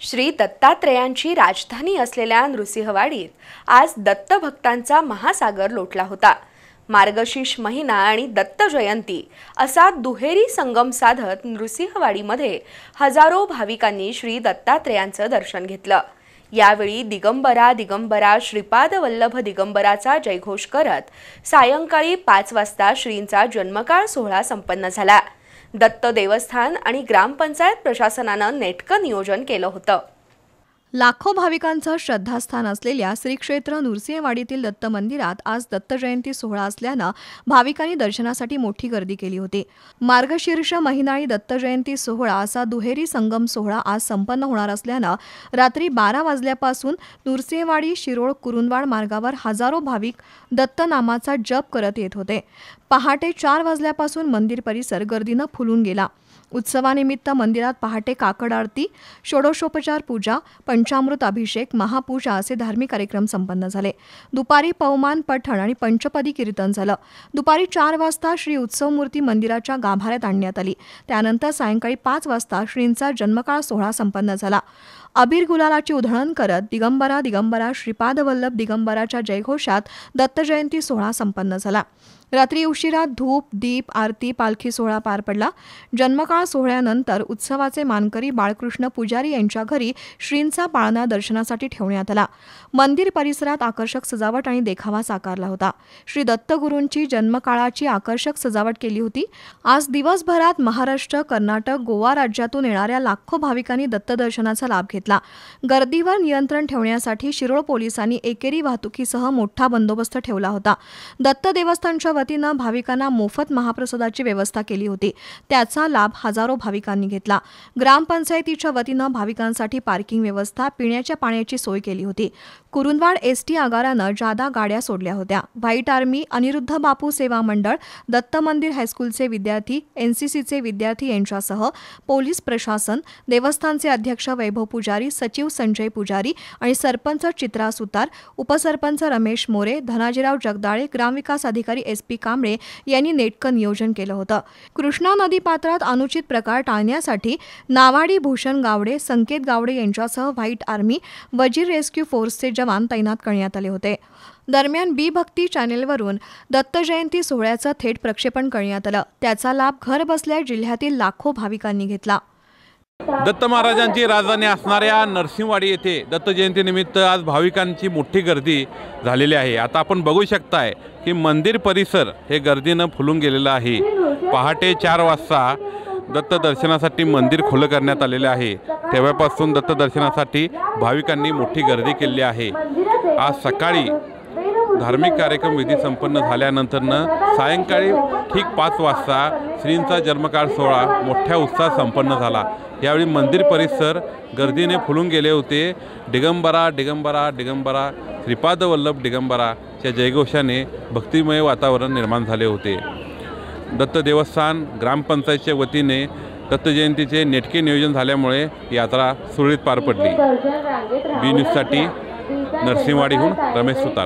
श्री दत्तात्रेयांची राजधानी असलेल्या नृसिंहवाडीत आज दत्तभक्तांचा महासागर लोटला होता। मार्गशीर्ष महिना आणि दत्त जयंती असा दुहेरी संगम साधत नृसिंहवाडीमध्ये हजारो भाविकांनी श्री दत्तात्रेयांचं दर्शन घेतलं। यावेळी दिगंबरा दिगंबरा श्रीपाद वल्लभ दिगंबराचा जयघोष करत सायंकाळी 5 वाजता श्रींचा जन्मकाळ सोहळा संपन्न झाला। दत्त देवस्थान आणि ग्रामपंचायत प्रशासनानं नेटकं नियोजन केलं होतं। लाखो भाविकांचं श्रद्धास्थान असलेल्या श्री क्षेत्र नृसिंहवाडीतील दत्त मंदिरात आज दत्त जयंती सोहळा असल्यानं भाविकांनी दर्शनासाठी मोठी गर्दी केली होती। मार्गशीर्ष महिना आणि दत्त जयंती सोहळा असा दुहेरी संगम सोहळा आज संपन्न होणार असल्यानं रात्री 12 वाजल्यापासून नृसिंहवाडी शिरोळ कुरुंदवाड मार्गावर हजारो भाविक दत्त नामाचा जप करत येत होते। पहाटे 4 वाजल्यापासून मंदिर परिसर गर्दीनं फुलून गेला। उत्सवानिमित्त मंदिरात पहाटे काकड आरती, षोडशोपचार पूजा, पंचामृत अभिषेक, महापूजा असे धार्मिक कार्यक्रम संपन्न झाले। दुपारी पवमान पठण आणि पंचपदी कीर्तन झालं। दुपारी 4 वाजता श्री उत्सव मूर्ती मंदिराच्या गाभाऱ्यात आणण्यात आली। त्यानंतर सायंकाळी 5 वाजता श्रींचा जन्मकाळ सोहळा संपन्न झाला। अबीर गुलालाची उधळण करत दिगंबरा दिगंबरा श्रीपाद वल्लभ दिगंबराच्या जयघोषात दत्त जयंती सोहळा संपन्न झाला। रात्री उशिरा धूप, दीप, आरती, पालखी सोहळा पार पडला। जन्मकाळ सोहळ्यानंतर उत्सवाचे मानकरी बाळकृष्ण पुजारी यांच्या घरी श्रींचा पाळणा दर्शनासाठी ठेवण्यात आला। मंदिर परिसरात आकर्षक सजावट आणि देखावा साकारला होता। श्री दत्तगुरूंची जन्मकाळाची आकर्षक सजावट केली होती। आज दिवसभरात महाराष्ट्र, कर्नाटक, गोवा राज्यातून येणाऱ्या लाखो भाविकांनी दत्त दर्शनाचा लाभ घेतला। गर्दीवर नियंत्रण ठेवण्यासाठी शिरोळ पोलिसांनी एकेरी वाहतुकीसह मोठा बंदोबस्त ठेवला होता। दत्त देवस्थानच्या वतीनं भाविकांना मोफत महाप्रसादाची व्यवस्था केली होती। त्याचा लाभ हजारो भाविकांनी घेतला। ग्रामपंचायतीच्या वतीनं भाविकांसाठी पार्किंग व्यवस्था, पिण्याच्या पाण्याची सोय केली होती। कुरुंदवाड एसटी आगारानं जादा गाड्या सोडल्या होत्या। व्हाईट आर्मी, अनिरुद्ध बापू सेवा मंडळ, दत्त मंदिर हायस्कूलचे विद्यार्थी, एनसीसीचे विद्यार्थी यांच्यासह पोलीस प्रशासन, देवस्थानचे अध्यक्ष वैभव पुजारी, सचिव संजय पुजारी आणि सरपंच चित्रा सुतार, उपसरपंच रमेश मोरे, धनाजीराव जगदाळे, ग्रामविकास अधिकारी SP कांबळे यांनी नेटकं नियोजन केलं होतं। कृष्णा नदी पात्रात अनुचित प्रकार टाळण्यासाठी नावाडी भूषण गावडे, संकेत गावडे यांच्यासह व्हाईट आर्मी, वजीर रेस्क्यू फोर्सचे जवान तैनात करण्यात आले होते। दरम्यान बी भक्ती चॅनेलवरून दत्त जयंती सोहळ्याचं थेट प्रक्षेपण करण्यात आलं। त्याचा लाभ घर बसल्या जिल्ह्यातील लाखो भाविकांनी घेतला। दत्त महाराजांची राजधानी असणाऱ्या नरसिंहवाडी येथे दत्त जयंतीनिमित्त आज भाविकांची मोठी गर्दी झालेली आहे। आता आपण बघू शकताय की मंदिर परिसर हे गर्दीनं फुलून गेलेलं आहे। पहाटे 4 वाजता दत्त दर्शनासाठी मंदिर खुलं करण्यात आलेले आहे। तेव्हापासून दत्त दर्शनासाठी भाविकांनी मोठी गर्दी केली आहे। आज सकाळी धार्मिक कार्यक्रम विधी संपन्न झाल्यानंतरनं सायंकाळी ठीक 5 वाजता श्रींचा जन्मकाळ सोहळा मोठ्या उत्साहात संपन्न झाला। यावेळी मंदिर परिसर गर्दीने फुलून गेले होते। दिगंबरा दिगंबरा दिगंबरा श्रीपाद वल्लभ दिगंबराच्या जयघोषाने भक्तिमय वातावरण निर्माण झाले होते। दत्त देवस्थान ग्रामपंचायतच्या वतीने दत्त जयंतीचे नेटके नियोजन झाल्यामुळे यात्रा सुरळीत पार पडली। बी न्यूजसाठी नरसिंहवाडीहून रमेश सुतार।